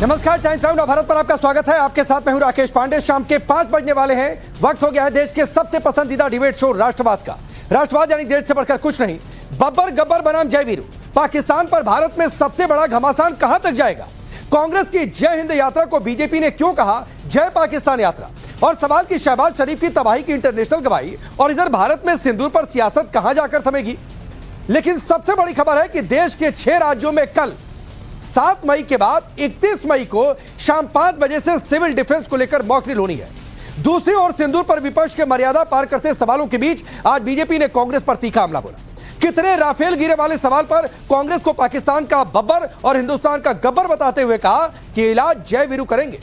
नमस्कार, times now Bharat पर आपका स्वागत है। आपके साथ मैं हूं राकेश पांडे। शाम के 5 बजने वाले हैं। वक्त हो गया है देश के सबसे पसंदीदा डिबेट शो राष्ट्रवाद का। राष्ट्रवाद यानी देश से बढ़कर कुछ नहीं। बब्बर गब्बर बनाम जय वीरू। पाकिस्तान पर भारत में सबसे बड़ा घमासान कहां तक जाएगा? कांग्रेस की जय हिंद यात्रा को बीजेपी ने क्यों कहा जय पाकिस्तान यात्रा? और सवाल की शहबाज शरीफ की तबाही की इंटरनेशनल गवाही, और इधर भारत में सिंदूर पर सियासत कहां जाकर थमेगी? लेकिन सबसे बड़ी खबर है कि देश के 6 राज्यों में कल 7 मई के बाद 31 मई को शाम 5 बजे से सिविल डिफेंस को लेकर मॉक ड्रिल होनी है। दूसरी ओर सिंदूर पर विपक्ष के मर्यादा पार करते सवालों के बीच आज बीजेपी ने कांग्रेस पर तीखा हमला बोला। कितने राफेल गिरे वाले सवाल पर कांग्रेस को पाकिस्तान का बब्बर और हिंदुस्तान का गब्बर बताते हुए कहा कि इलाज जय वीरू करेंगे।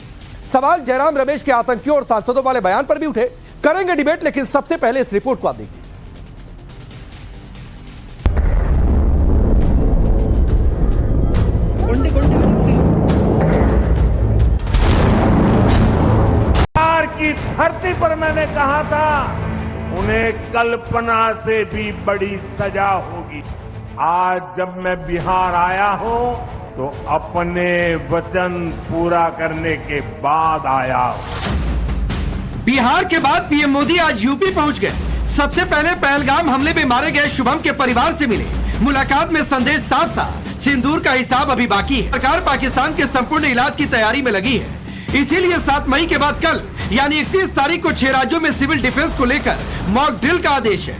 सवाल जयराम रमेश के आतंकियों और सांसदों वाले बयान पर भी उठे। करेंगे डिबेट, लेकिन सबसे पहले इस रिपोर्ट को आप देखिए। की धरती पर मैंने कहा था उन्हें कल्पना से भी बड़ी सजा होगी। आज जब मैं बिहार आया हूं तो अपने वचन पूरा करने के बाद आया हूं। बिहार के बाद पीएम मोदी आज यूपी पहुंच गए। सबसे पहले पहलगाम हमले में मारे गए शुभम के परिवार से मिले। मुलाकात में संदेश साफ था, सिंदूर का हिसाब अभी बाकी है। सरकार पाकिस्तान के संपूर्ण इलाज की तैयारी में लगी है। इसीलिए 7 मई के बाद कल यानी 31 तारीख को 6 राज्यों में सिविल डिफेंस को लेकर मॉक ड्रिल का आदेश है।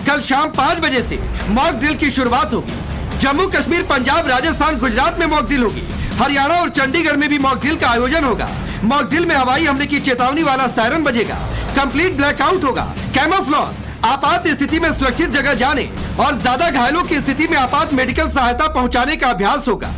कल शाम 5 बजे से मॉक ड्रिल की शुरुआत होगी। जम्मू कश्मीर, पंजाब, राजस्थान, गुजरात में मॉक ड्रिल होगी। हरियाणा और चंडीगढ़ में भी मॉक ड्रिल का आयोजन होगा। मॉक ड्रिल में हवाई हमले की चेतावनी वाला सायरन बजेगा। कंप्लीट ब्लैकआउट होगा। कैमोफ्लेज, आपात स्थिति में सुरक्षित जगह जाने और ज्यादा घायलों की स्थिति में आपात मेडिकल सहायता पहुँचाने का अभ्यास होगा।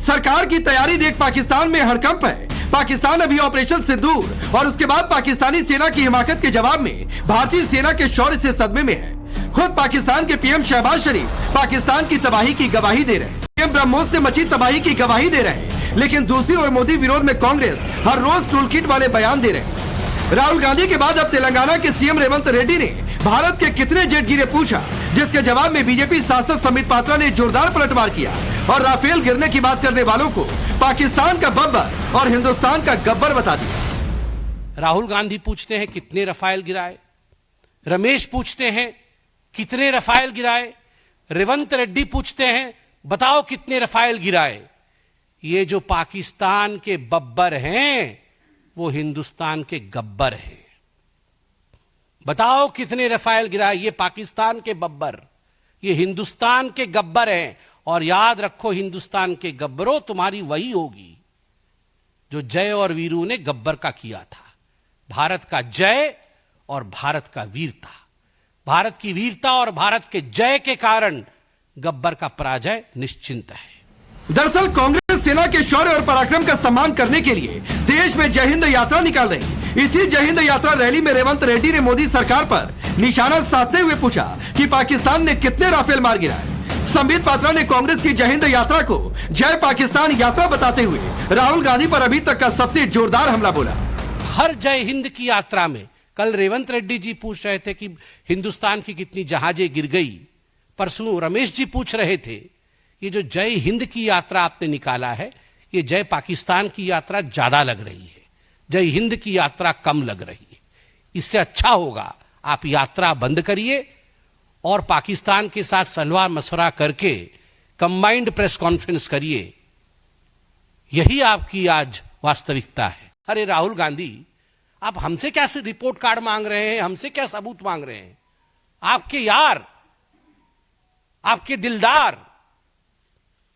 सरकार की तैयारी देख पाकिस्तान में हड़कंप है। पाकिस्तान अभी ऑपरेशन सिंदूर और उसके बाद पाकिस्तानी सेना की हिमाकत के जवाब में भारतीय सेना के शौर्य से सदमे में है। खुद पाकिस्तान के पीएम शहबाज शरीफ पाकिस्तान की तबाही की गवाही दे रहे हैं। पीएम ब्रह्मोस से मची तबाही की गवाही दे रहे हैं। लेकिन दूसरी ओर मोदी विरोध में कांग्रेस हर रोज टूलकिट वाले बयान दे रहे हैं। राहुल गांधी के बाद अब तेलंगाना के सीएम रेवंत रेड्डी ने भारत के कितने जेट गिरे पूछा, जिसके जवाब में बीजेपी सांसद संबित पात्रा ने जोरदार पलटवार किया और राफेल गिरने की बात करने वालों को पाकिस्तान का बब्बर और हिंदुस्तान का गब्बर बता दिया। राहुल गांधी पूछते हैं कितने रफाल गिराए, रमेश पूछते हैं कितने रफाल गिराए, रेवंत रेड्डी पूछते हैं बताओ कितने रफाल गिराए। ये जो पाकिस्तान के बब्बर हैं वो हिंदुस्तान के गब्बर हैं। बताओ कितने रफाल गिराए। ये पाकिस्तान के बब्बर, ये हिंदुस्तान के गब्बर हैं। और याद रखो, हिंदुस्तान के गब्बरों, तुम्हारी वही होगी जो जय और वीरू ने गब्बर का किया था। भारत का जय और भारत का वीरता, भारत की वीरता और भारत के जय के कारण गब्बर का पराजय निश्चिंत है। दरअसल कांग्रेस सेना के शौर्य और पराक्रम का सम्मान करने के लिए देश में जय हिंद यात्रा निकाल रही। इसी जय हिंद यात्रा रैली में रेवंत रेड्डी ने मोदी सरकार पर निशाना साधते हुए पूछा कि पाकिस्तान ने कितने राफेल मार गिराए। संबित पात्रा ने कांग्रेस की जय हिंद यात्रा को जय पाकिस्तान यात्रा बताते हुए राहुल गांधी पर अभी तक का सबसे जोरदार हमला बोला। हर जय हिंद की यात्रा में कल रेवंत रेड्डी जी पूछ रहे थे कि हिंदुस्तान की कितनी जहाजें गिर गई। परसों रमेश जी पूछ रहे थे ये जो जय हिंद की यात्रा आपने निकाला है, ये जय पाकिस्तान की यात्रा ज्यादा लग रही है, जय हिंद की यात्रा कम लग रही है। इससे अच्छा होगा आप यात्रा बंद करिए और पाकिस्तान के साथ सलाह मशवरा करके कंबाइंड प्रेस कॉन्फ्रेंस करिए। यही आपकी आज वास्तविकता है। अरे राहुल गांधी, आप हमसे क्या रिपोर्ट कार्ड मांग रहे हैं, हमसे क्या सबूत मांग रहे हैं? आपके यार, आपके दिलदार,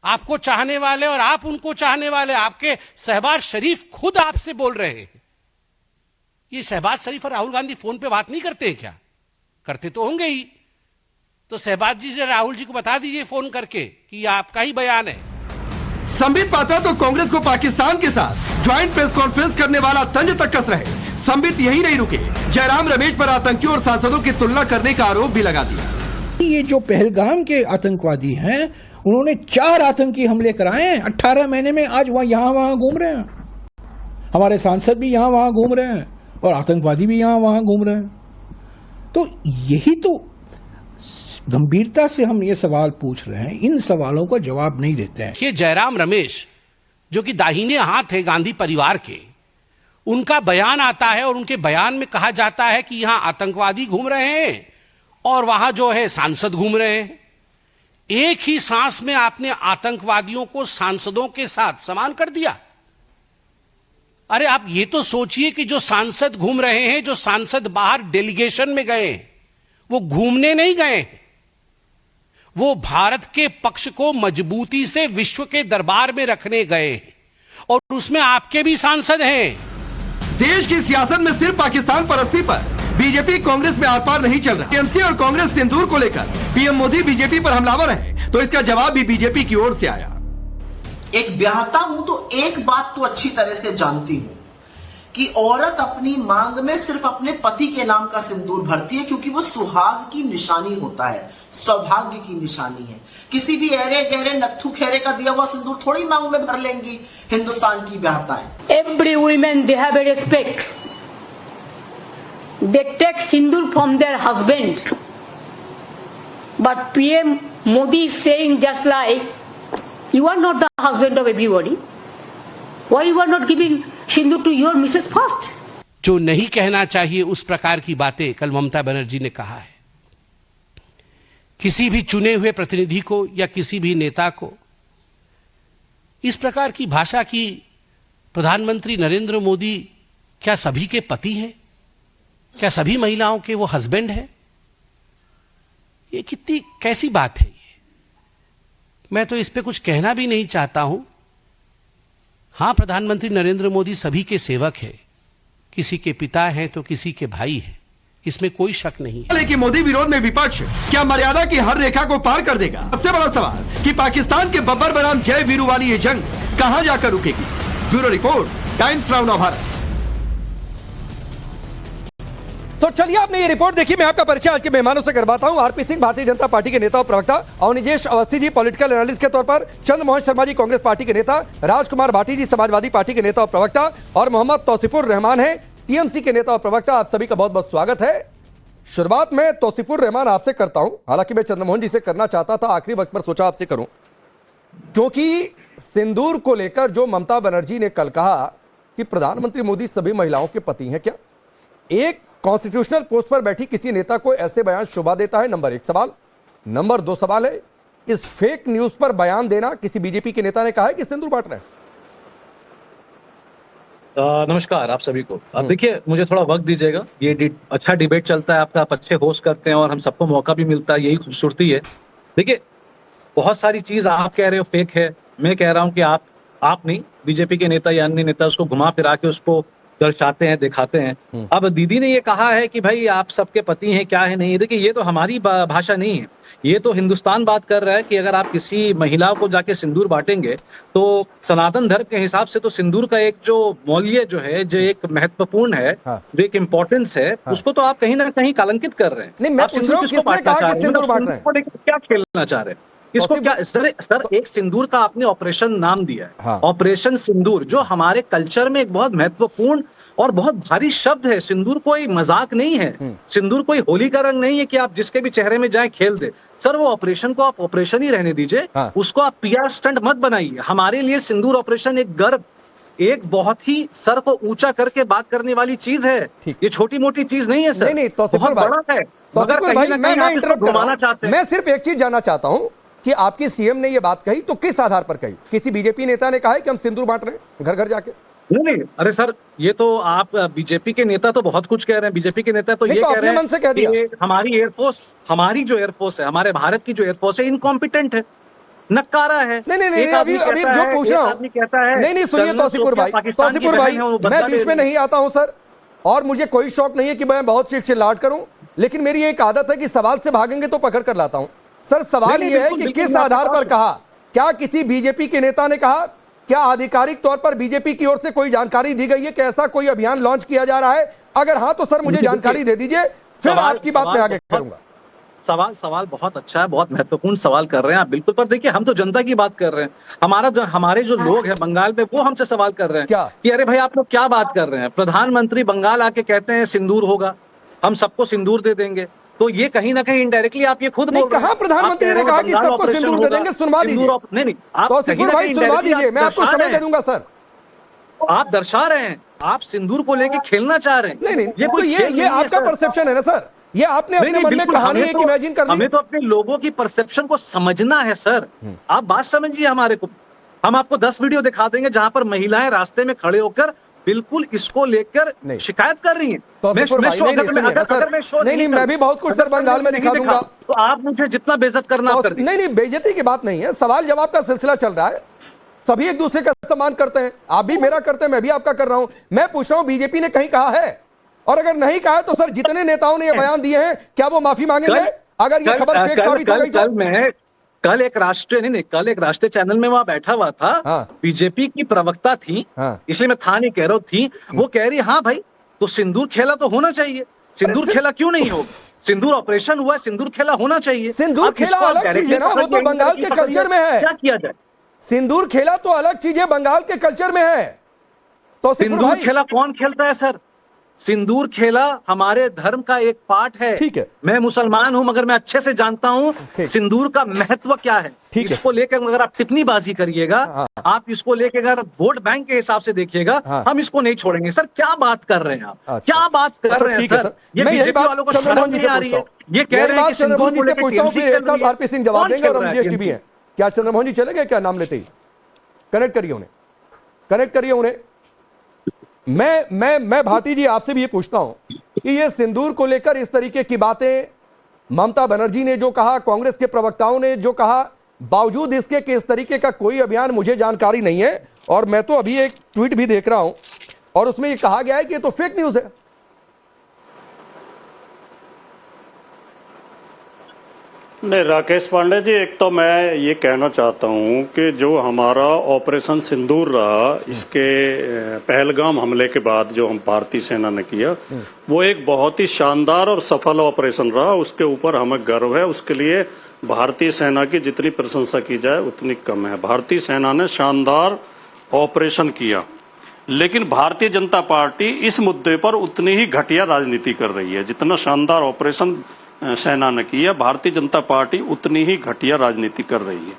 आपको चाहने वाले और आप उनको चाहने वाले, आपके शहबाज शरीफ खुद आपसे बोल रहे हैं। ये शहबाज शरीफ और राहुल गांधी फोन पे बात नहीं करते क्या? करते तो होंगे ही। तो शहबाज जी से राहुल जी को बता दीजिए फोन करके कि यह आपका ही बयान है। संबित पात्रा तो कांग्रेस को पाकिस्तान के साथ ज्वाइंट प्रेस कॉन्फ्रेंस करने वाला तंज तक कस रहे। संबित यही नहीं रुके, जयराम रमेश पर आतंकियों और सांसदों की तुलना करने का आरोप भी लगा दिया। ये जो पहलगाम के आतंकवादी हैं, उन्होंने 4 आतंकी हमले कराए हैं 18 महीने में। आज वहां यहां वहां घूम रहे हैं, हमारे सांसद भी यहां वहां घूम रहे हैं और आतंकवादी भी यहां वहां घूम रहे हैं। तो यही तो गंभीरता से हम ये सवाल पूछ रहे हैं, इन सवालों का जवाब नहीं देते हैं। ये जयराम रमेश जो कि दाहिने हाथ है गांधी परिवार के, उनका बयान आता है और उनके बयान में कहा जाता है कि यहां आतंकवादी घूम रहे हैं और वहां जो है सांसद घूम रहे हैं। एक ही सांस में आपने आतंकवादियों को सांसदों के साथ समान कर दिया। अरे आप ये तो सोचिए कि जो सांसद घूम रहे हैं, जो सांसद बाहर डेलीगेशन में गए हैं, वो घूमने नहीं गए, वो भारत के पक्ष को मजबूती से विश्व के दरबार में रखने गए और उसमें आपके भी सांसद हैं। देश की सियासत में सिर्फ पाकिस्तान परस्ती पर बीजेपी कांग्रेस में आर पार नहीं चल रहा। टीएमसी और कांग्रेस सिंदूर को लेकर पीएम मोदी बीजेपी पर हमलावर है, तो इसका जवाब भी बीजेपी की ओर से आया। एक ब्याहता हूं तो एक बात तो अच्छी तरह से जानती हूं कि औरत अपनी मांग में सिर्फ अपने पति के नाम का सिंदूर भरती है, क्योंकि वो सुहाग की निशानी होता है, सौभाग्य की निशानी है। किसी भी ऐरे गहरे नत्थु खेरे का दिया हुआ सिंदूर थोड़ी मांग में भर लेंगी हिंदुस्तान की ब्याहताएं। Every women they have a respect. They take sindoor from their husband. But PM Modi is saying just like you are not the husband of everybody. Why you are not giving sindoor to your Mrs. first? जो नहीं कहना चाहिए उस प्रकार की बातें कल ममता बनर्जी ने कहा है। किसी भी चुने हुए प्रतिनिधि को या किसी भी नेता को इस प्रकार की भाषा की प्रधानमंत्री नरेंद्र मोदी क्या सभी के पति हैं? क्या सभी महिलाओं के वो हस्बैंड हैं? ये कितनी कैसी बात है ये? मैं तो इस पे कुछ कहना भी नहीं चाहता हूं। हां, प्रधानमंत्री नरेंद्र मोदी सभी के सेवक हैं, किसी के पिता हैं तो किसी के भाई हैं, इसमें कोई शक नहीं है। लेकिन मोदी विरोध में विपक्ष क्या मर्यादा की हर रेखा को पार कर देगा? सबसे बड़ा सवाल कि पाकिस्तान के बब्बर बनाम जय वीरू वाली ये जंग कहां जाकर रुकेगी? Bureau report, times now Bharat. तो चलिए आपने ये रिपोर्ट देखी। मैं आपका परिचय आज के मेहमानों से करवाता हूं। आरपी सिंह भारतीय जनता पार्टी के नेता और प्रवक्ता, अवनिजेश अवस्थी जी पॉलिटिकल एनालिस्ट के तौर पर, चंद्रमोहन शर्मा जी कांग्रेस पार्टी के नेता, राजकुमार भाटी जी समाजवादी पार्टी के नेता और प्रवक्ता, और मोहम्मद तौसीफुर रहमान है टीएमसी के नेता और प्रवक्ता। आप सभी का बहुत बहुत स्वागत है। शुरुआत में तौसीफुर रहमान आपसे करता हूं, हालांकि मैं चंद्रमोहन जी से करना चाहता था, आखिरी वक्त पर सोचा आपसे करूं, क्योंकि सिंदूर को लेकर जो ममता बनर्जी ने कल कहा कि प्रधानमंत्री मोदी सभी महिलाओं के पति हैं, क्या एक कॉन्स्टिट्यूशनल पोस्ट पर बैठी किसी नेता को ऐसे बयान शोभा देता है? नंबर एक सवाल। नंबर दो सवाल है, इस फेक न्यूज पर बयान देना किसी बीजेपी के नेता ने कहा है कि सिंदूर बांट रहे हैं? नमस्कार आप सभी को। अब देखिए, मुझे थोड़ा वक्त दीजिएगा। ये अच्छा डिबेट चलता है आपका, आप अच्छे होस्ट करते हैं और हम सबको मौका भी मिलता है, यही खूबसूरती है। देखिए, बहुत सारी चीज आप कह रहे हो फेक है, मैं कह रहा हूं कि आप नहीं, बीजेपी के नेता या अन्य नेता उसको घुमा फिरा के उसको दर्शाते हैं, दिखाते हैं। अब दीदी ने ये कहा है कि भाई आप सबके पति हैं, क्या है नहीं। देखिए, ये तो हमारी भाषा नहीं है, ये तो हिंदुस्तान बात कर रहा है कि अगर आप किसी महिला को जाके सिंदूर बांटेंगे तो सनातन धर्म के हिसाब से तो सिंदूर का एक जो मूल्य जो है, जो एक महत्वपूर्ण है, जो एक इम्पोर्टेंस है, उसको तो आप कहीं ना कहीं कलंकित कर रहे हैं। नहीं, मैं पूछ रहा हूं किसने कहा कि सिंदूर बांट रहे हैं? क्या खेलना चाह रहे हैं इसको? क्या सर एक सिंदूर का आपने ऑपरेशन नाम दिया है, ऑपरेशन सिंदूर, जो हमारे कल्चर में एक बहुत महत्वपूर्ण और बहुत भारी शब्द है। सिंदूर कोई मजाक नहीं है, सिंदूर कोई होली का रंग नहीं है कि आप जिसके भी चेहरे में जाए खेल दे। सर वो ऑपरेशन को आप ऑपरेशन ही रहने दीजिए, उसको आप पीआर स्टंट मत बनाइए। हमारे लिए सिंदूर ऑपरेशन एक गर्व, एक बहुत ही सर को ऊंचा करके बात करने वाली चीज है। ये छोटी मोटी चीज नहीं है सर, नहीं, बहुत बड़ा है। मगर कहीं ना कहीं आप इसको घुमाना चाहते हैं। मैं सिर्फ एक चीज जानना चाहता हूं कि आपकी सीएम ने ये बात कही तो किस आधार पर कही? किसी बीजेपी नेता ने कहा है कि हम सिंदूर बांट रहे हैं घर घर जाके? नहीं, अरे सर ये तो आप बीजेपी के नेता तो बहुत कुछ कह रहे हैं। बीजेपी के नेता तो ये कह रहे हैं कि हमारी एयरफोर्स, हमारी जो एयरफोर्स है, हमारे भारत की जो एयरफोर्स है, इनकॉम्पिटेंट है, नक्कारा है। नहीं, अभी जो पूछ रहा हूं, नहीं, सुनिए तौसीफुर भाई, मैं बीच में नहीं आता हूं सर, और मुझे कोई शौक नहीं है कि मैं बहुत चिल्लाहट करूं, लेकिन मेरी एक आदत है कि सवाल से भागेंगे तो पकड़ कर लाता हूं। सर सवाल यह है कि किस आधार पर कहा? क्या किसी बीजेपी के नेता ने कहा? क्या आधिकारिक तौर पर बीजेपी की ओर से कोई जानकारी दी गई है कि ऐसा कोई अभियान लॉन्च किया जा रहा है? अगर हाँ तो सर मुझे जानकारी दे दीजिए, फिर आपकी बात मैं आगे करूंगा। सवाल बहुत अच्छा है, बहुत महत्वपूर्ण सवाल कर रहे हैं आप, बिल्कुल। पर देखिए, हम तो जनता की बात कर रहे हैं। हमारे जो लोग हैं बंगाल में, वो हमसे सवाल कर रहे हैं क्या कि अरे भाई आप लोग क्या बात कर रहे हैं? प्रधानमंत्री बंगाल आके कहते हैं सिंदूर होगा, हम सबको सिंदूर दे देंगे। तो ये कहीं ना कहीं इनडायरेक्टली आप ये खुद नहीं, बोल रहे हैं। कहाँ प्रधानमंत्री ने कहा कि सबको सिंदूर दे देंगे? सुनवा दीजिए। नहीं, आप तो कहीं ना भाई कहीं सुनवा indirectly दीजिए, मैं आपको दर्शा समय रहे दे हैं। दूंगा सर। आप दर्शा रहे हैं, आप सिंदूर को लेके खेलना चाह रहे हैं। नहीं नहीं, ये तो कोई खेल ये नहीं है, आपका सर। परसेप्शन है ना सर, ये आपने नहीं, अपने नहीं, मन में बिल्कुल, कहानी हमें एक तो- इमेजिन कर ली। हमें तो अपने लोगों की परसेप्शन को समझना है सर। आप बात समझिए हमारे को। हम आपको 10 वीडियो दिखा देंगे जहां पर महिलाएं रास्ते में खड़े होकर बिल्कुल इसको लेकर नहीं। शिकायत कर रही हैं। तो मैं सिफर भाई, शो- नहीं, अगर नहीं, मैं- सुनिए ना अगर- सर। अगर मैं शो नहीं, मैं भी बहुत कुछ अगर सर बंगाल में नहीं दिखा दूंगा। तो आप मुझे जितना बेइज्जत करना आप कर दीजिए। नहीं नहीं, बेइज्जती की बात नहीं है, सवाल जवाब का सिलसिला चल रहा है, सभी एक दूसरे का सम्मान करते हैं, आप भी मेरा करते हैं, मैं भी आपका कर रहा हूं। मैं पूछ रहा हूं बीजेपी ने कहीं कहा है? और अगर नहीं कहा है तो सर जितने नेताओं ने ये बयान दिए हैं क्या वो माफी मांगेंगे अगर ये खबर फेक साबित हो गई तो? कल एक राष्ट्रीय चैनल में वहां बैठा हुआ था। हाँ। बीजेपी की प्रवक्ता थी। हाँ। इसलिए मैं था नहीं कह रहा हूं, थी वो कह रही हाँ भाई, तो सिंदूर खेला तो होना चाहिए। सिंदूर खेला क्यों नहीं हो? सिंदूर ऑपरेशन हुआ, सिंदूर खेला होना चाहिए। सिंदूर आप खेला इसको अलग चीज है ना, वो तो बंगाल के कल्चर में है। क्या किया जाए? सिंदूर खेला तो अलग चीज है, बंगाल के कल्चर में है। तो सिफर सिंदूर भाई, खेला कौन खेलता है सर? सिंदूर खेला हमारे धर्म का एक पार्ट है। ठीक है। मैं मुसलमान हूं मगर मैं अच्छे से जानता हूं ठीक। सिंदूर का महत्व क्या है। ठीक है। इसको लेकर अगर आप टिप्पणीबाजी करिएगा, हाँ। आप इसको लेकर अगर वोट बैंक के हिसाब से देखिएगा, हाँ। हम इसको नहीं छोड़ेंगे। सर क्या बात कर रहे हैं आप? अच्छा। क्या बात कर अच्छा, रहे हैं ठीक है सर? सर। ये मैं यही बीजेपी बात वालों को चंद्रमोहन शर्म जी नहीं से आ रही है। पूछता हूं। ये कह यही रहे हैं बात कि सिंदूर चंद्रमोहन को जी से लेकर पूछता हूं, TMC फिर एक चल रही साथ है। आरपी सिंह जवाब कौन देंगे और खेल हम रहा है जीएसटी भी TMC? हैं। क्या चंद्रमोहन जी चले गए क्या नाम लेते ही? कनेक्ट करिए उन्हें, कनेक्ट करिए उन्हें। मैं भारती जी आपसे भी ये पूछता हूं कि ये सिंदूर को लेकर इस तरीके की बातें ममता बनर्जी ने जो कहा, कांग्रेस के प्रवक्ताओं ने जो कहा, बावजूद इसके कि इस तरीके का कोई अभियान मुझे जानकारी नहीं है। और मैं तो अभी एक ट्वीट भी देख रहा हूं और उसमें ये कहा गया है कि ये तो फेक न्यूज है। नहीं राकेश पांडे जी, एक तो मैं ये कहना चाहता हूँ कि जो हमारा ऑपरेशन सिंदूर रहा, इसके पहलगाम हमले के बाद जो हम भारतीय सेना ने किया, वो एक बहुत ही शानदार और सफल ऑपरेशन रहा। उसके ऊपर हमें गर्व है। उसके लिए भारतीय सेना की जितनी प्रशंसा की जाए उतनी कम है। भारतीय सेना ने शानदार ऑपरेशन किया, लेकिन भारतीय जनता पार्टी इस मुद्दे पर उतनी ही घटिया राजनीति कर रही है। जितना शानदार ऑपरेशन सेना ने किया, भारतीय जनता पार्टी उतनी ही घटिया राजनीति कर रही है।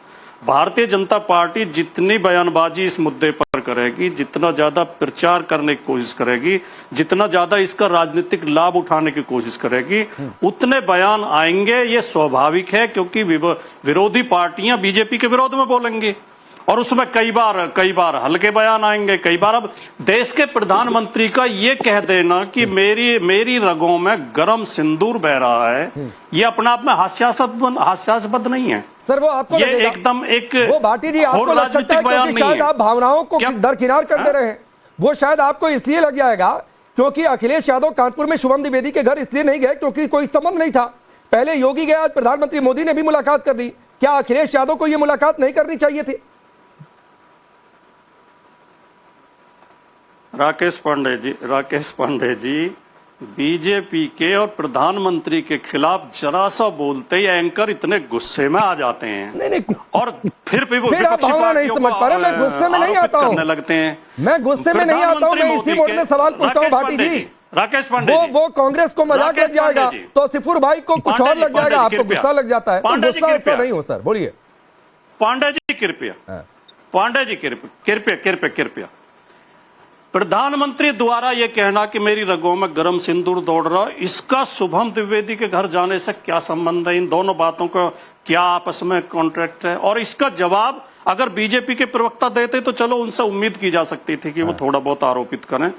भारतीय जनता पार्टी जितनी बयानबाजी इस मुद्दे पर करेगी, जितना ज्यादा प्रचार करने की कोशिश करेगी, जितना ज्यादा इसका राजनीतिक लाभ उठाने की कोशिश करेगी, उतने बयान आएंगे। ये स्वाभाविक है, क्योंकि विरोधी पार्टियां बीजेपी के विरोध में बोलेंगी और उसमें कई बार हल्के बयान आएंगे, कई बार। अब देश के प्रधानमंत्री का ये कह देना कि मेरी रगों में गरम सिंदूर बह रहा है, ये अपने आप में हास्यास्पद नहीं है सर। वो आपको ये लगेगा, एकदम एक वो भाटी जी आपको लग सकता है क्योंकि शायद आप भावनाओं को दरकिनार कर दे रहे हैं। वो शायद आपको इसलिए लग जाएगा क्योंकि अखिलेश यादव कानपुर में शुभम द्विवेदी के घर इसलिए नहीं गए क्योंकि कोई संबंध नहीं था। पहले योगी गया, आज प्रधानमंत्री मोदी ने भी मुलाकात कर ली। क्या अखिलेश यादव को यह मुलाकात नहीं करनी चाहिए थी? राकेश पांडे जी, बीजेपी के और प्रधानमंत्री के खिलाफ जरा सा बोलते ही एंकर इतने गुस्से में आ जाते हैं। नहीं और फिर भी वो आप भावना नहीं समझ पा रहे। मैं गुस्से में नहीं आता हूं, लगते हैं। मैं गुस्से में नहीं आता हूं। मैं इसी मोड में सवाल पूछता हूं भाटी जी। राकेश पांडे वो कांग्रेस को मजाक लग जाएगा तो सिफुर भाई को कुछ और लग जाएगा, आपको गुस्सा लग जाता है। तो गुस्सा ऐसा नहीं हो सर, बोलिए। पांडे जी कृपया प्रधानमंत्री द्वारा यह कहना कि मेरी रगों में गरम सिंदूर दौड़ रहा, इसका शुभम द्विवेदी के घर जाने से क्या संबंध है? इन दोनों बातों का क्या आपस में कॉन्ट्रैक्ट है? और इसका जवाब अगर बीजेपी के प्रवक्ता देते तो चलो उनसे उम्मीद की जा सकती थी कि वो थोड़ा बहुत आरोपित करें।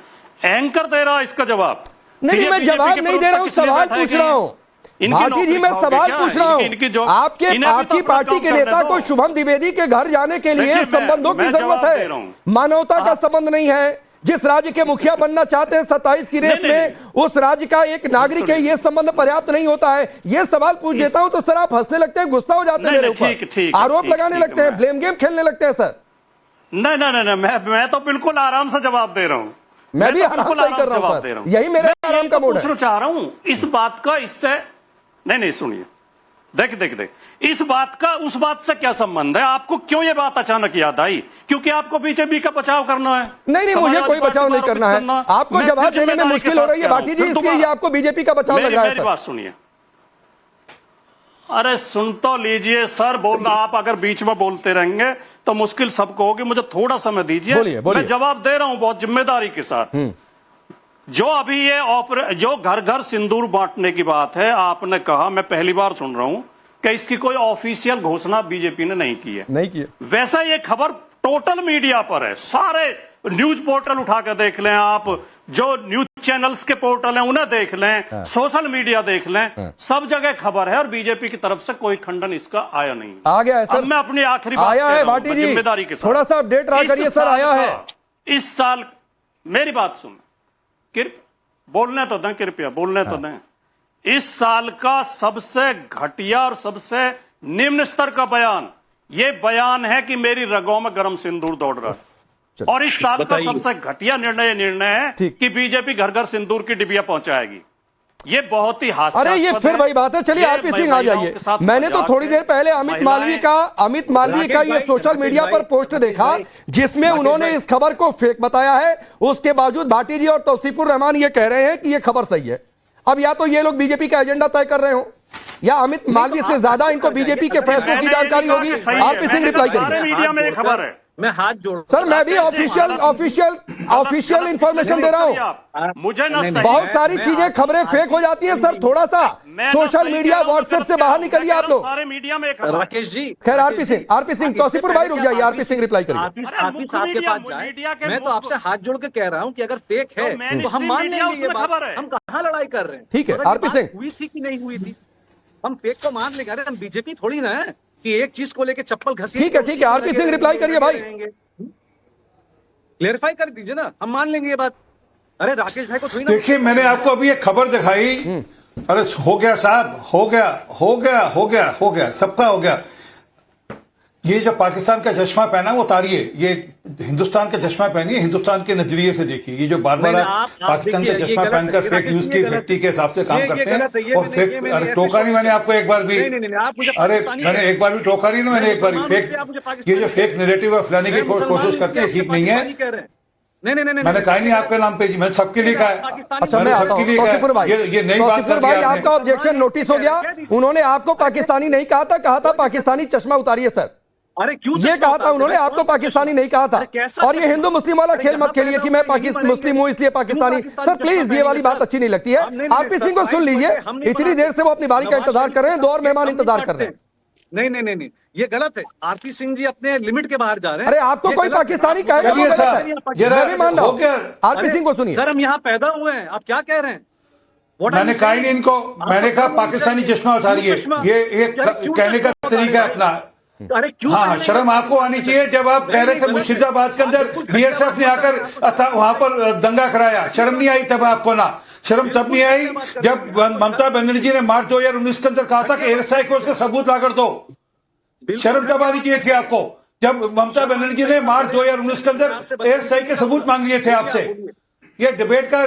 एंकर दे रहा इसका जवाब। नहीं, मैं जवाब नहीं दे रहा हूं, सवाल पूछ रहा हूं। भारती जी, मैं सवाल पूछ रहा हूं। आपकी पार्टी के नेता को शुभम द्विवेदी के घर जाने के लिए संबंधों की जरूरत है, मानवता का संबंध नहीं है। जिस राज्य के मुखिया बनना चाहते हैं 27 की रेस में, उस राज्य का एक नागरिक है, ये संबंध पर्याप्त नहीं होता है। ये सवाल पूछ देता हूं तो सर आप हंसने लगते हैं, गुस्सा हो जाते हैं मेरे ऊपर, आरोप लगाने लगते हैं, ब्लेम गेम खेलने लगते हैं सर। नहीं, मैं तो बिल्कुल आराम से जवाब दे रहा हूं। मैं भी आराम से कर रहा हूं सर, यही मेरा आराम का मूड है। पूछना चाह रहा हूं इस बात का, इससे नहीं सुनिए, देख इस बात का उस बात से क्या संबंध है? आपको क्यों ये बात अचानक याद आई? क्योंकि आपको बीजेपी का बचाव करना है? नहीं, मुझे कोई बचाव नहीं करना है। आपको जवाब देने में मुश्किल हो रही है भाटी जी, इसलिए ये आपको बीजेपी का बचाव लग रहा है। मेरी बात सुनिए, अरे सुन तो लीजिए सर, बोलना आप अगर बीच में बोलते रहेंगे तो मुश्किल सबको होगी, मुझे थोड़ा समय दीजिए। बोलिए, बोलिए। मैं जवाब दे रहा हूं बहुत जिम्मेदारी के साथ। जो अभी ये जो घर घर सिंदूर बांटने की बात है, आपने कहा, मैं पहली बार सुन रहा हूं कि इसकी कोई ऑफिशियल घोषणा बीजेपी ने नहीं की है। नहीं किया। वैसा ये खबर टोटल मीडिया पर है, सारे न्यूज पोर्टल उठा कर देख लें आप, जो न्यूज चैनल्स के पोर्टल हैं उन्हें देख लें, सोशल मीडिया देख लें, सब जगह खबर है और बीजेपी की तरफ से कोई खंडन इसका आया नहीं। आ गया है सर। अब मैं अपनी आखिरी बात आया कह है रहा हूं, भाटी जी, जिम्मेदारी के साथ थोड़ा सा अपडेट रहा करिए सर। आया है इस साल। मेरी बात सुन, बोलने तो दें, कृपया बोलने तो दें। इस साल का सबसे घटिया और सबसे निम्न स्तर का बयान ये बयान है कि मेरी रगों में गर्म सिंदूर दौड़ रहा है। और इस साल का सबसे घटिया निर्णय है कि बीजेपी घर घर सिंदूर की डिबिया पहुंचाएगी। ये बहुत ही हास्यास्पद है। अरे ये फिर वही बात है। चलिए आरपी सिंह आ जाइए। मैंने तो थोड़ी देर पहले अमित मालवीय का ये सोशल मीडिया पर पोस्ट देखा जिसमें उन्होंने इस खबर को फेक बताया है। उसके बावजूद भाटी जी और तौसीफुर रहमान ये कह रहे हैं कि ये खबर सही है। अब या तो ये लोग बीजेपी का एजेंडा तय कर रहे हो या अमित मालवीय से ज्यादा इनको बीजेपी के फैसलों की जानकारी होगी। आरपी सिंह रिप्लाई करिए। मीडिया में खबर है, मैं हाथ जोड़ सर मैं भी ऑफिशियल इंफॉर्मेशन दे रहा हूं। मुझे ना बहुत सारी चीजें खबरें फेक हो जाती है सर। थोड़ा सा सोशल मीडिया व्हाट्सएप से बाहर निकलिए आप लोग। सारे मीडिया में राकेश जी, खैर आरपी सिंह तौसीफुर भाई रुक जाइए। आरपी सिंह रिप्लाई करिए। आप के पास जाए। मैं तो आपसे हाथ जोड़ के कह रहा हूं कि अगर फेक है तो हम मान लेंगे ये बात। हम कहां लड़ाई कर रहे हैं? ठीक है आरपी सिंह, हुई थी कि नहीं हुई थी, हम फेक को मान लेंगे। अरे हम बीजेपी थोड़ी ना है कि एक चीज को लेके चप्पल घसी। ठीक है आरपी सिंह रिप्लाई करिए भाई। क्लेरिफाई कर दीजिए ना, हम मान लेंगे ये बात। अरे राकेश भाई को थोड़ी ना। देखिए मैंने आपको अभी एक खबर दिखाई। अरे हो गया साहब, हो गया, सबका हो गया। ये जो पाकिस्तान का चश्मा पहना वो उतारिए, ये हिंदुस्तान का चश्मा पहनिए, हिंदुस्तान के नजरिए से देखिए। ये जो बार पाकिस्तान का चश्मा पहनकर फेक न्यूज की फैक्ट्री के हिसाब से काम करते हैं और फेक। अरे टोका नहीं मैंने आपको एक बार भी, अरे मैंने एक बार भी टोका नहीं ना, मैंने एक बार भी फेक, ये जो फेक नैरेटिव है फैलाने की कोशिश करते हैं, ठीक नहीं है। नहीं मैंने कहा नहीं आपके नाम पे, मैंने सबके लिए कहा। अच्छा मैं आता हूं। ये नई बात कर भाई आपका ऑब्जेक्शन नोटिस हो गया। उन्होंने आपको पाकिस्तानी नहीं कहा था पाकिस्तानी चश्मा उतारिए सर। अरे क्यों ये कहा था उन्होंने, आपको पाकिस्तानी नहीं कहा था। और ये हिंदू मुस्लिम वाला खेल मत खेलिए कि मैं मुस्लिम हूं इसलिए पाकिस्तानी। सर प्लीज ये वाली बात अच्छी नहीं लगती है। आरपी सिंह को सुन लीजिए, इतनी देर से वो अपनी बारी का इंतजार कर रहे हैं, 2 और मेहमान इंतजार कर रहे हैं। नहीं, ये गलत है। आरपी सिंह जी अपने लिमिट के बाहर जा रहे हैं। अरे आपको कोई पाकिस्तानी कहेगा वो गलत है, मैं भी मान रहा हूं। आरपी सिंह को सुनिए। सर हम यहाँ पैदा हुए हैं, आप क्या कह रहे हैं? मैंने कहा ही नहीं इनको, मैंने कहा पाकिस्तानी चश्मा उतारिए। ये एक कहने का तरीका अपना। अरे क्यों? हाँ शर्म आपको आनी चाहिए। जब आप कह रहे थे मुर्शिदाबाद के अंदर बीएसएफ ने आकर वहां पर दंगा कराया, शर्म नहीं आई तब आपको? ना शर्म तब नहीं आई जब ममता बनर्जी ने मार्च 2019 के अंदर कहा था कि एयर स्ट्राइक को उसका सबूत लाकर दो। शर्म तब आनी चाहिए थी आपको जब ममता बनर्जी ने मार्च 2019 के अंदर एयर स्ट्राइक के सबूत मांग लिए थे आपसे। ये डिबेट का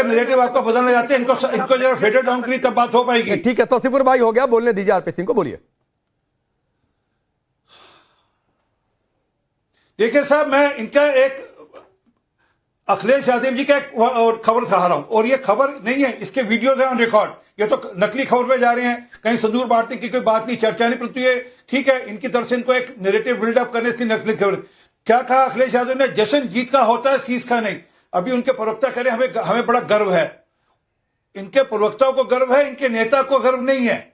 नैरेटिव आपका बदलने जाते हैं। इनको जरा फेडर डाउन करिए तब बात हो पाएगी। ठीक है तौसीफुर भाई हो गया, बोलने दीजिए आरपी सिंह को, बोलिए। देखिए साहब, मैं इनका एक अखिलेश यादव जी का एक खबर दिखा रहा हूं और ये खबर नहीं है, इसके वीडियोज हैं ऑन रिकॉर्ड। ये तो नकली खबर पे जा रहे हैं, कहीं सिंदूर बांटने की कोई बात नहीं, चर्चा नहीं। परंतु ये ठीक है, इनकी तरफ से इनको एक नैरेटिव बिल्डअप करने से नकली खबर। क्या कहा अखिलेश यादव ने? जश्न जीत का होता है, सीस का नहीं। अभी उनके प्रवक्ता कह रहे हैं हमें बड़ा गर्व है। इनके प्रवक्ताओं को गर्व है, इनके नेता को गर्व नहीं है।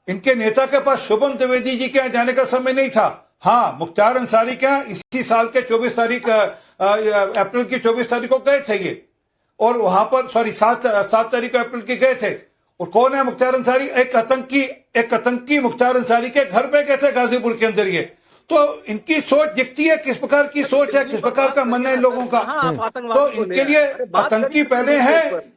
इनके नेता के पास शुभम द्विवेदी जी के यहाँ जाने का समय नहीं था। हाँ, मुख्तार अंसारी क्या इसी साल के 24 तारीख अप्रैल की 24 तारीख को गए थे ये, और वहां पर 7 तारीख को अप्रैल के गए थे। और कौन है मुख्तार अंसारी? एक आतंकी मुख्तार अंसारी के घर पे गए थे गाजीपुर के अंदर। ये तो इनकी सोच दिखती है किस प्रकार की सोच है, किस प्रकार का मन है इन लोगों का। तो इनके लिए आतंकी पहले हैं।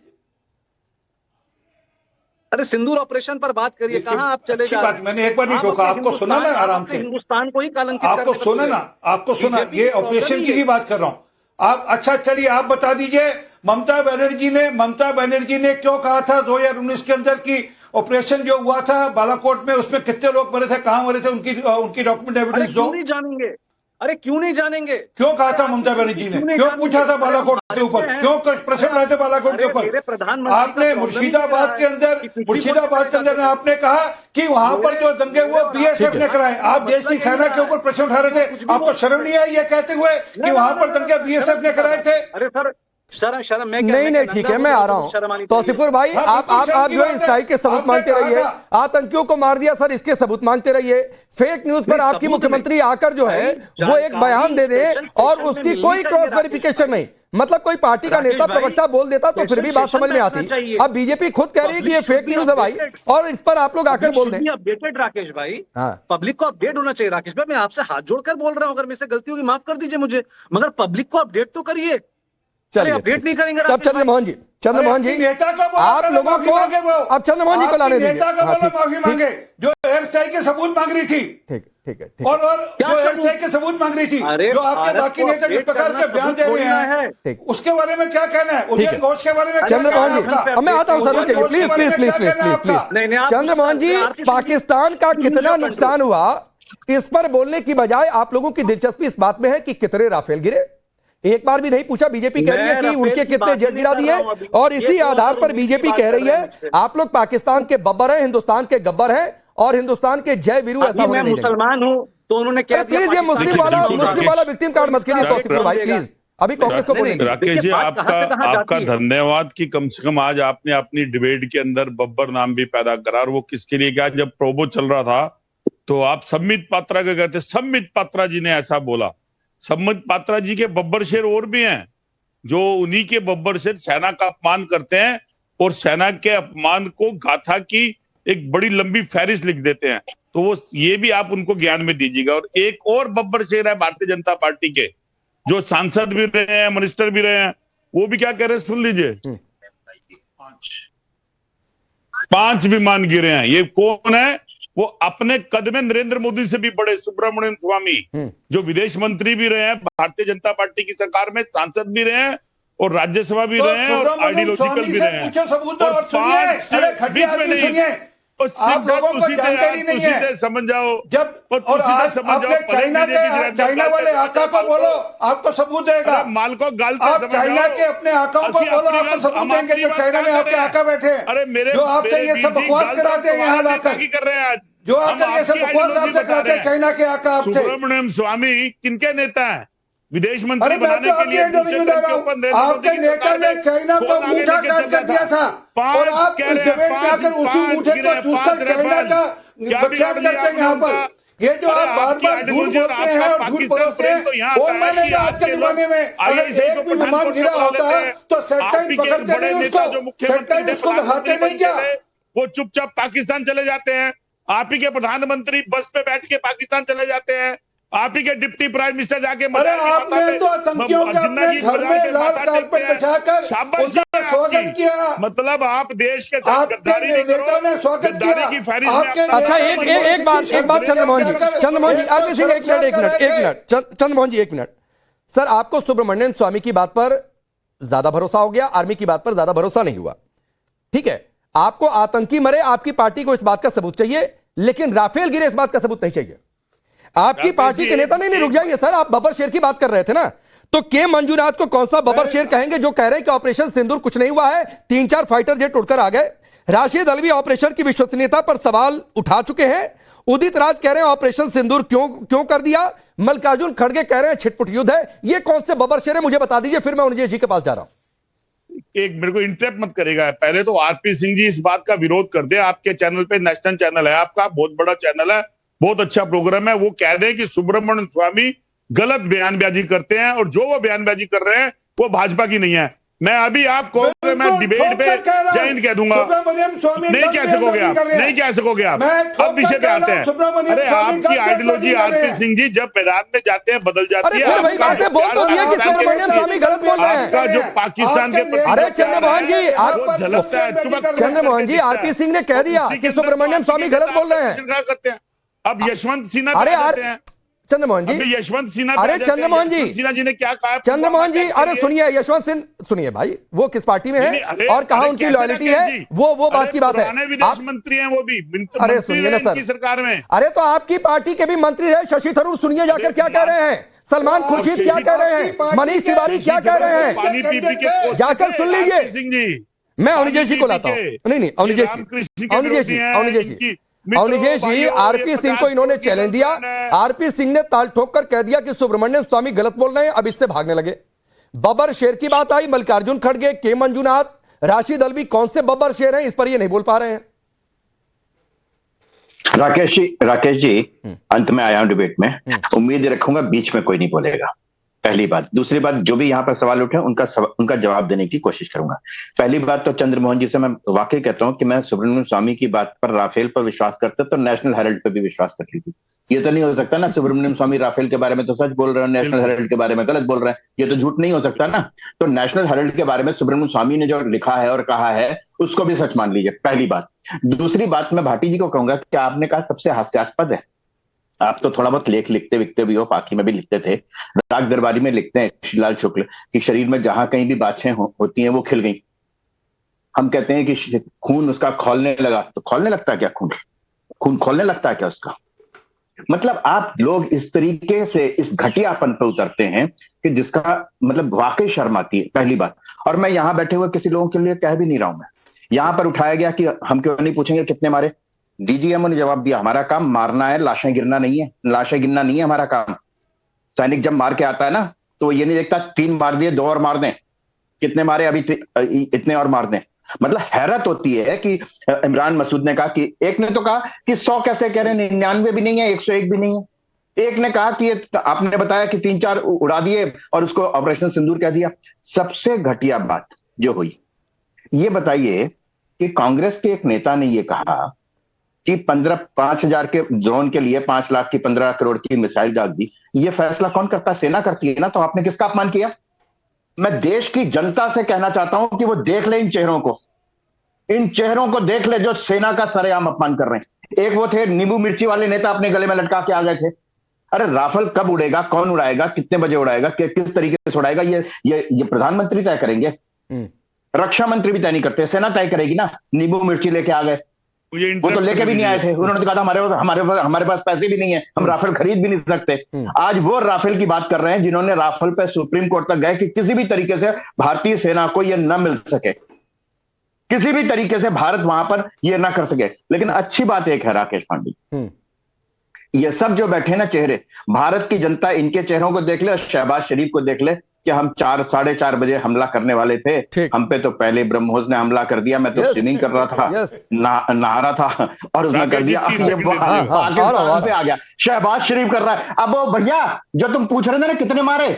अरे सिंदूर ऑपरेशन पर बात करिए, कहां आप चले जा रहे हैं? मैंने एक बार नहीं टोका, आपको सुना ना आराम से, हिंदुस्तान को ही कलंकित आपको सुना ना, आपको सुना। ये ऑपरेशन की ही बात कर रहा हूं। आप अच्छा चलिए आप बता दीजिए, ममता बनर्जी ने क्यों कहा था 2019 के अंदर की ऑपरेशन जो हुआ था बालाकोट में, उसमें कितने लोग मरे थे, कहां मरे थे, उनकी डॉक्यूमेंट एविडेंस दो। नहीं जानेंगे? अरे क्यों नहीं जानेंगे? क्यों कहा था ममता बनर्जी ने? क्यों पूछा था बालाकोट के ऊपर? क्यों प्रश्न उठाए थे बालाकोट के ऊपर? आपने मुर्शिदाबाद के अंदर आपने कहा कि वहां पर जो दंगे वो बीएसएफ ने कराए। आप देश की सेना के ऊपर प्रश्न उठा रहे थे। आपको शर्म नहीं आई ये कहते हुए कि वहां पर दंगे बीएसएफ ने कराए थे? अरे सर शर्म मैं नहीं ठीक है, मैं आ रहा हूं। तौसीफुर भाई, आप जो है स्ट्राइक के सबूत मांगते रहिए, आतंकियों को मार दिया सर, इसके सबूत मांगते रहिए। फेक न्यूज पर आपकी मुख्यमंत्री आकर जो है वो एक बयान दे दे और उसकी कोई क्रॉस वेरिफिकेशन नहीं, मतलब कोई पार्टी का नेता प्रवक्ता बोल देता तो फिर भी बात समझ में आती। अब बीजेपी खुद कह रही है कि ये फेक न्यूज है भाई, और इस पर आप लोग आकर बोल दें। अपडेटेड राकेश भाई, पब्लिक को अपडेट होना चाहिए। राकेश भाई, मैं आपसे हाथ जोड़कर बोल रहा हूं, अगर मेरे से गलती होगी माफ कर दीजिए मुझे, मगर पब्लिक को अपडेट तो करिए। चलिए अपडेट नहीं करेंगे। अब चंद्रमोहन जी आप लोगों को, अब चंद्रमोहन जी को लाने दीजिए। माफी मांगे जो एयर स्ट्राइक के सबूत मांग रही थी। ठीक है। और जो एयर स्ट्राइक के सबूत मांग रही थी, जो आपके बाकी नेता जिस प्रकार के बयान दे रहे हैं, उसके बारे में क्या कहना है? उदयन घोष के बारे में चंद्रमोहन जी, मैं आता हूं सर, प्लीज चंद्रमोहन जी, पाकिस्तान का कितना नुकसान हुआ इस पर बोलने की बजाय आप लोगों की दिलचस्पी इस बात में है कि कितने राफेल गिरे। एक बार भी नहीं पूछा। बीजेपी कह रही है कि उनके कितने जेट गिरा दिए, और इसी आधार पर बीजेपी कह रही है आप लोग पाकिस्तान के बब्बर हैं, हिंदुस्तान के गब्बर हैं और हिंदुस्तान के जय वीरू। ऐसा मैं मुसलमान हूं तो उन्होंने क्या दिया? प्लीज ये मुस्लिम वाला विक्टिम कार्ड मत कीजिए तौसीफुर भाई, प्लीज। अभी कांग्रेस को बोलेंगे। राकेश जी, आपका धन्यवाद कि कम से कम आज आपने अपनी डिबेट के अंदर बब्बर नाम भी पैदा करा। और वो किसके लिए क्या? जब प्रोबो चल रहा था तो आप सम्मित पात्रा का कहते, सम्मित पात्रा जी ने ऐसा बोला। सम्मित पात्रा जी के बब्बर शेर और भी हैं, जो उन्हीं के बब्बर शेर सेना का अपमान करते हैं और सेना के अपमान को गाथा की एक बड़ी लंबी फहरिस्त लिख देते हैं। तो वो ये भी आप उनको ज्ञान में दीजिएगा। और एक और बब्बर शेर है भारतीय जनता पार्टी के, जो सांसद भी रहे हैं, मिनिस्टर भी रहे हैं, वो भी क्या कह रहे हैं सुन लीजिए। 5 विमान गिरे हैं। ये कौन है? वो अपने कद में नरेंद्र मोदी से भी बड़े सुब्रमण्यम स्वामी, जो विदेश मंत्री भी रहे हैं, भारतीय जनता पार्टी की सरकार में सांसद भी रहे हैं और राज्यसभा भी रहे हैं और आइडियोलॉजिकल भी रहे हैं। और बीच में नहीं, आप लोगों को जानकारी नहीं है। समझ जाओ। जब और आज आपने चाइना वाले आका को बोलो, आपको सबूत देगा। माल को गालते आप चाइना के अपने आकाओं को बोलो, आपको सबूत देंगे जो चाइना में आपके आका बैठे हैं। अरे मेरे जो आपसे ये सब बकवास कराते हैं यहाँ लाकर, कर रहे हैं आज जो आकर ये सब बकवास आपसे कराते हैं चाइना के आका आपसे। सुब्रमण्यम स्वामी किनके नेता है? विदेश मंत्री अरे मैं तो आपके इंटरव्यू में दे रहा हूं, आपके नेता ने चाइना को मुठा काट कर दिया था और आप इस डिबेट में आकर उसी मुठे को चूसकर चाइना का बख्यात करते हैं। यहाँ पर ये जो आप बार बार झूठ बोलते हैं और झूठ परोसते हैं, कौन मानेगा आज के जमाने में? अगर एक भी विमान गिरा होता है तो सेटेलाइट पकड़ते नहीं उसको, सेटेलाइट उसको दिखाते नहीं क्या? वो चुपचाप पाकिस्तान चले जाते हैं। आप ही के प्रधानमंत्री बस पे बैठ के पाकिस्तान चले जाते हैं। आप ही के डिप्टी प्राइम मिनिस्टर जाके आपने तो आतंकियों के अपने घर में लाल कारपेट बिछाकर उनका स्वागत किया। मतलब आप देश के साथ गद्दारी नेताओं ने स्वागत किया। अच्छा एक बात चंद्रमोहन जी, आरपी सिंह एक मिनट चंद्रमोहन जी एक मिनट। सर, आपको सुब्रमण्यम स्वामी की बात पर ज्यादा भरोसा हो गया, आर्मी की बात पर ज्यादा भरोसा नहीं हुआ। ठीक है, आपको आतंकी मरे, आपकी पार्टी को इस बात का सबूत चाहिए, लेकिन राफेल गिरे इस बात का सबूत नहीं चाहिए। आपकी पार्टी के नेता नहीं रुक जाइए सर, आप बब्बर शेर की बात कर रहे थे ना, तो के मंजूनाथ को कौन सा बब्बर शेर कहेंगे जो कह रहे हैं कि ऑपरेशन सिंदूर कुछ नहीं हुआ है, 3-4 फाइटर जेट उड़कर आ गए। राशिद अलवी ऑपरेशन की विश्वसनीयता पर सवाल उठा चुके हैं। उदित राज कह रहे हैं ऑपरेशन सिंदूर क्यों कर दिया। मल्लिकार्जुन खड़गे कह रहे हैं छिटपुट युद्ध है। ये कौन से बब्बर शेर है मुझे बता दीजिए, फिर मैं उन्हें जी के पास जा रहा हूं। एक मेरे को इंटरप्ट मत करेगा। पहले तो आरपी सिंह जी इस बात का विरोध कर दे। आपके चैनल पे, नेशनल चैनल है आपका, बहुत बड़ा चैनल है, बहुत अच्छा प्रोग्राम है, वो कह दे कि सुब्रमण्यम स्वामी गलत बयानबाजी करते हैं और जो वो बयानबाजी कर रहे हैं वो भाजपा की नहीं है। मैं अभी आपको मैं डिबेट पे जय हिंद कह दूंगा। नहीं कह सकोगे आप, नहीं कह सकोगे आप। अब विषय पे आते हैं। अरे आपकी आइडियोलॉजी आरपी सिंह जी जब मैदान में जाते हैं बदल जाती है। आपका जो पाकिस्तान के, अरे चंद्रमोहन जी आरपी सिंह ने कह दिया कि सुब्रमण्यम स्वामी गलत बोल रहे हैं। करते हैं। अब यशवंत सिन्हा अरे चंद्रमोहन जी, अभी यशवंत सिन्हा, अरे चंद्रमोहन जी, यशवंत सिन्हा जी ने क्या कहा? चंद्रमोहन जी, अरे सुनिए, यशवंत सिंह सुनिए भाई, वो किस पार्टी में है और कहां उनकी लॉयल्टी है, वो बात की बात है। विदेश मंत्री हैं वो भी, अरे सुनिए ना सर, सरकार में। अरे तो आपकी पार्टी के भी मंत्री है शशि थरूर, सुनिए जाकर क्या कह रहे हैं, सलमान खुर्शीद क्या कह रहे हैं, मनीष तिवारी क्या कह रहे हैं, जाकर सुन लीजिए। सिंह जी, मैं अवनिजेश जी को लाता हूं, नहीं अवनिजेश जी, आरपी सिंह को इन्होंने चैलेंज दिया, आरपी सिंह ने ताल ठोक कर कह दिया कि सुब्रमण्यम स्वामी गलत बोल रहे हैं, अब इससे भागने लगे। बब्बर शेर की बात आई, मल्लिकार्जुन खड़गे, के मंजुनाथ, राशिद अल्वी कौन से बब्बर शेर हैं, इस पर ये नहीं बोल पा रहे हैं। राकेश जी, अंत में आया हूं डिबेट में, उम्मीद रखूंगा बीच में कोई नहीं बोलेगा, पहली बात। दूसरी बात, जो भी यहां पर सवाल उठे उनका जवाब देने की कोशिश करूंगा। पहली बात तो चंद्रमोहन जी से मैं वाकई कहता हूं कि मैं सुब्रमण्यम स्वामी की बात पर, राफेल पर विश्वास करता तो नेशनल हेराल्ड पर भी विश्वास कर लीजिए। ये तो नहीं हो सकता ना, सुब्रमण्यम स्वामी राफेल के बारे में तो सच बोल रहे हैं, नेशनल हेराल्ड के बारे में गलत बोल रहे हैं, ये तो झूठ नहीं हो सकता ना। तो नेशनल हेराल्ड के बारे में सुब्रमण्यम स्वामी ने जो लिखा है और कहा है उसको भी सच मान लीजिए, पहली बात। दूसरी बात, मैं भाटी जी को कहूंगा कि आपने कहा सबसे हास्यास्पद है, आप तो थोड़ा बहुत लेख लिखते विकते भी हो, पाखी में भी लिखते थे, राग दरबारी में लिखते हैं शिलाल शुक्ल कि शरीर में जहां कहीं भी बाछें होती हैं वो खिल गई। हम कहते हैं कि खून उसका खौलने लगा, तो खौलने लगता है क्या खून खोलने लगता है क्या उसका? मतलब आप लोग इस तरीके से इस घटियापन पर उतरते हैं कि जिसका मतलब वाकई शर्म आती है, पहली बात। और मैं यहां बैठे हुए किसी लोगों के लिए कह भी नहीं रहा हूं, मैं यहां पर उठाया गया कि हम क्यों नहीं पूछेंगे कितने मारे, डीजीएमओ ने जवाब दिया हमारा काम मारना है, लाशें गिरना नहीं है, लाशें गिनना नहीं है हमारा काम। सैनिक जब मार के आता है ना तो ये नहीं देखता 3 मार दिए 2 और मार दें, कितने मारे अभी इतने और मार दें। मतलब हैरत होती है कि इमरान मसूद ने कहा कि, एक ने तो कहा कि 100 कैसे कह रहे हैं, 99 भी नहीं है, 101 भी नहीं है। एक ने कहा कि आपने बताया कि 3-4 उड़ा दिए और उसको ऑपरेशन सिंदूर कह दिया। सबसे घटिया बात जो हुई, ये बताइए कि कांग्रेस के एक नेता ने ये कहा कि 5,000 के ड्रोन के लिए 5 लाख की 15 करोड़ की मिसाइल दाग दी। ये फैसला कौन करता? सेना करती है ना। तो आपने किसका अपमान किया? मैं देश की जनता से कहना चाहता हूं कि वो देख ले इन चेहरों को देख ले जो सेना का सरेआम अपमान कर रहे हैं। एक वो थे नींबू मिर्ची वाले नेता, अपने गले में लटका के आ गए थे। अरे राफेल कब उड़ेगा, कौन उड़ाएगा, कितने बजे उड़ाएगा, किस तरीके से उड़ाएगा, ये प्रधानमंत्री तय करेंगे, रक्षा मंत्री भी तय नहीं करते, सेना तय करेगी ना। नींबू मिर्ची लेके आ गए, वो तो लेके भी नहीं आए थे, उन्होंने कहा था हमारे पास पैसे भी नहीं है, हम राफेल खरीद भी नहीं सकते। आज वो राफेल की बात कर रहे हैं जिन्होंने राफेल पे सुप्रीम कोर्ट तक गए कि किसी भी तरीके से भारतीय सेना को ये न मिल सके, किसी भी तरीके से भारत वहां पर ये ना कर सके। लेकिन अच्छी बात एक है राकेश पांडे, ये सब जो बैठे ना चेहरे, भारत की जनता इनके चेहरों को देख ले और शहबाज शरीफ को देख ले कि हम 4-4:30 बजे हमला करने वाले थे, हम पे तो पहले ब्रह्मोस ने हमला कर दिया, मैं तो स्विमिंग कर रहा था, नहा रहा था और उसने कर दिया, पाकिस्तान से आ गया, शहबाज शरीफ कर रहा है। अब वो भैया जो तुम पूछ रहे थे ना कितने मारे,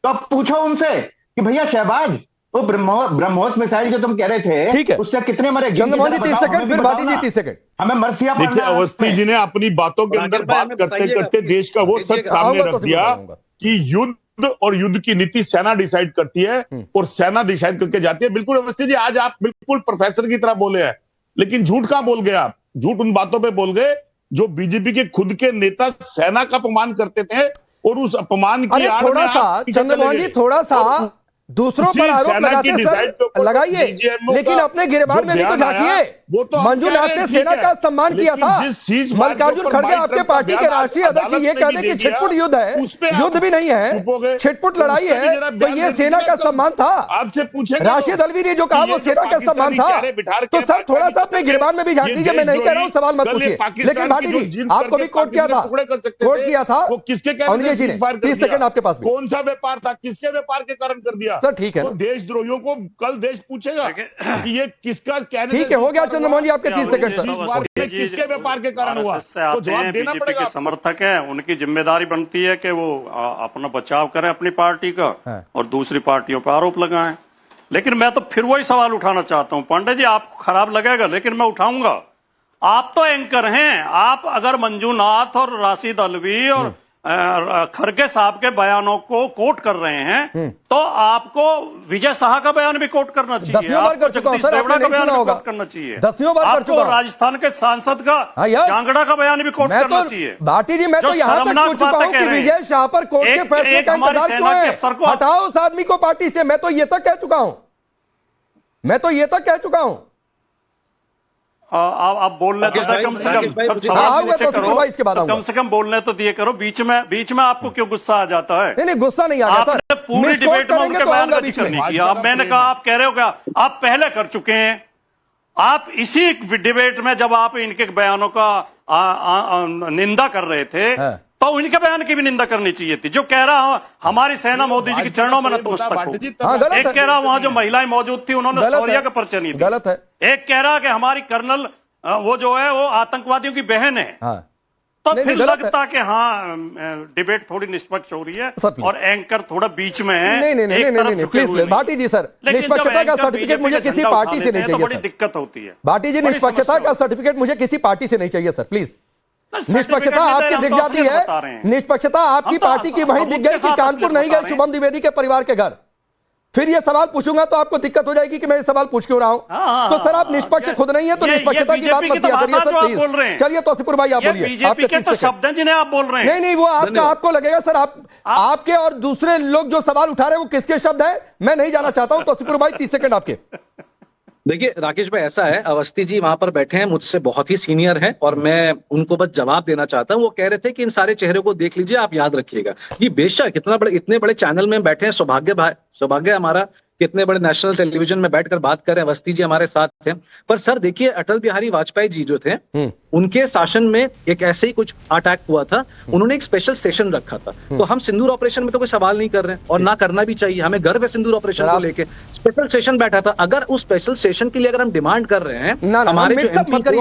तो अब पूछो उनसे कि भैया शहबाज वो ब्रह्मोस मिसाइल जो तुम कह रहे थे, ठीक है, उससे कितने मरे? चंद्रमोहन जी 30 सेकंड, फिर भाटी जी 30 सेकंड। हमें मर्सिया देखिए, अवस्थी जी ने अपनी बातों के अंदर बात करते करते देश का वो सच सामने रख दिया कि युद्ध और युद्ध की नीति सेना डिसाइड करती है और सेना डिसाइड करके जाती है। बिल्कुल अवस्थी जी, आज आप बिल्कुल प्रोफेसर की तरह बोले हैं, लेकिन झूठ कहां बोल गए आप? झूठ उन बातों पे बोल गए जो बीजेपी के खुद के नेता सेना का अपमान करते थे और उस अपमान की आड़ में थोड़ा सा चंद्रमोहन जी, थोड़ा सा दूसरों पर आरोप लगाते सर लगाइए, लेकिन अपने गिरबान में भी तो झांकिए। मंजूनाथ ने सेना का सम्मान किया था। मल्लिकार्जुन खड़गे आपके पार्टी के राष्ट्रीय अध्यक्ष ये कहते कि छिटपुट युद्ध है, युद्ध भी नहीं है, छिटपुट लड़ाई है, तो ये सेना का सम्मान था। आपसे पूछे राशिद अल्वी ने जो कहा वो सेना का सम्मान था। तो सर थोड़ा सा अपने गिरबान में भी झांक दीजिए, मैं नहीं कह रहा हूँ, सवाल मत पूछिए। लेकिन भाटी जी आपको भी कोर्ट किया था, कोर्ट किया था वो किसके? 30 सेकंड आपके पास। कौन सा व्यापार था, किसके व्यापार के कारण कर दिया सर? ठीक है, तो देशद्रोहियों को कल देश पूछेगा कि ये किसका कहने। ठीक है, हो गया चंद्रमोहन जी आपके 30 सेकंड सर। किसके व्यापार के कारण हुआ, तो जवाब देना बीजेपी पड़ेगा। के समर्थक हैं, उनकी जिम्मेदारी बनती है कि वो अपना बचाव करें अपनी पार्टी का और दूसरी पार्टियों पर आरोप लगाएं। लेकिन मैं तो फिर वही सवाल उठाना चाहता हूं, पांडे जी आपको खराब लगेगा लेकिन मैं उठाऊंगा। आप तो एंकर हैं, आप अगर मंजूनाथ और राशिद अल्वी और खरगे साहब के बयानों को कोट कर रहे हैं, तो आपको विजय शाह का बयान भी कोट करना चाहिए। 10वीं बार कर चुका हूं सर, आपने नहीं सुना होगा। करना चाहिए 10वीं बार कर चुका हूं। राजस्थान के सांसद का कांगड़ा का बयान भी कोट करना चाहिए। भाटी जी मैं तो यहां तक पूछ चुका हूं कि विजय शाह पर कोर्ट के फैसले का इंतजार क्यों है, हटाओ उस आदमी को पार्टी से। मैं तो ये तक कह चुका हूं, आप बोलने तो कम से कम बोलने तो दिए करो। बीच में आपको क्यों गुस्सा आ जाता है? नहीं गुस्सा नहीं आ जाता। आपने पूरी डिबेट में उनके बयान का जिक्र नहीं किया। अब मैंने कहा आप कह रहे हो क्या, आप पहले कर चुके हैं। आप इसी डिबेट में जब आप इनके बयानों का निंदा कर रहे थे तो उनके बयान की भी निंदा करनी चाहिए थी। जो कह रहा हमारी सेना मोदी जी के चरणों में नतमस्तक हो, एक कह रहा वहां जो महिलाएं मौजूद थी उन्होंने शौर्य का परिचय नहीं दिया, गलत है। एक कह रहा कि हमारी कर्नल वो जो है वो आतंकवादियों की बहन है। तो फिर लगता कि हाँ डिबेट थोड़ी निष्पक्ष हो रही है और एंकर थोड़ा बीच में है। नहीं प्लीज भाटी जी सर, निष्पक्षता का सर्टिफिकेट मुझे किसी पार्टी से नहीं चाहिए। बड़ी दिक्कत होती है भाटी जी, निष्पक्षता का सर्टिफिकेट मुझे किसी पार्टी से नहीं चाहिए सर, प्लीज। निष्पक्षता आपकी दिख जाती है, निष्पक्षता आपकी पार्टी की वहीं दिख गई कि कानपुर नहीं गए शुभम द्विवेदी के परिवार के घर। फिर ये सवाल पूछूंगा तो आपको दिक्कत हो जाएगी कि मैं ये सवाल पूछ क्यों रहा हूं। तो सर आप निष्पक्ष खुद नहीं है तो निष्पक्षता की बात मत किया करिए सर प्लीज। चलिए तौसीफुर भाई आप बोलिए, आपके 30 शब्द जिन्हें आप बोल रहे हैं। नहीं वो आपको लगेगा सर, आपके और दूसरे लोग जो सवाल उठा रहे हैं वो किसके शब्द है मैं नहीं जाना चाहता हूं। तौसीफुर भाई 30 सेकंड आपके। देखिए राकेश भाई, ऐसा है, अवस्थी जी वहां पर बैठे हैं, मुझसे बहुत ही सीनियर हैं और मैं उनको बस जवाब देना चाहता हूं। वो कह रहे थे कि इन सारे चेहरों को देख लीजिए, आप याद रखिएगा। ये बेशक इतने बड़े चैनल में बैठे हैं, सौभाग्य हमारा कितने बड़े नेशनल टेलीविजन में बैठकर बात कर रहे हैं। अवस्थी जी हमारे साथ थे। पर सर देखिए, अटल बिहारी वाजपेयी जी जो थे उनके शासन में एक ऐसे ही कुछ अटैक हुआ था, उन्होंने एक स्पेशल सेशन रखा था। तो हम सिंदूर ऑपरेशन में तो कोई सवाल नहीं कर रहे हैं और ना करना भी चाहिए, हमें गर्व है सिंदूर ऑपरेशन को लेके। स्पेशल सेशन बैठा था, अगर उस स्पेशल सेशन के लिए अगर हम डिमांड कर रहे हैं हमारे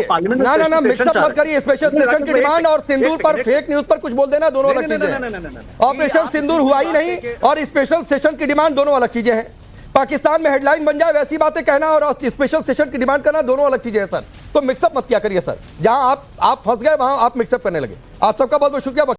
पार्लियामेंट करिए, स्पेशल सेशन की डिमांड और सिंदूर पर फेक न्यूज पर कुछ बोल देना दोनों अलग चीजें हैं। ऑपरेशन सिंदूर हुआ ही नहीं और स्पेशल सेशन की डिमांड दोनों अलग चीजें हैं। पाकिस्तान में हेडलाइन बन जाए वैसी बातें कहना और स्पेशल सेशन की डिमांड करना दोनों अलग चीजें हैं सर। तो मिक्सअप मत किया करिए सर, जहां आप फंस गए वहां आप मिक्सअप करने लगे। आप सबका बहुत बहुत शुक्रिया।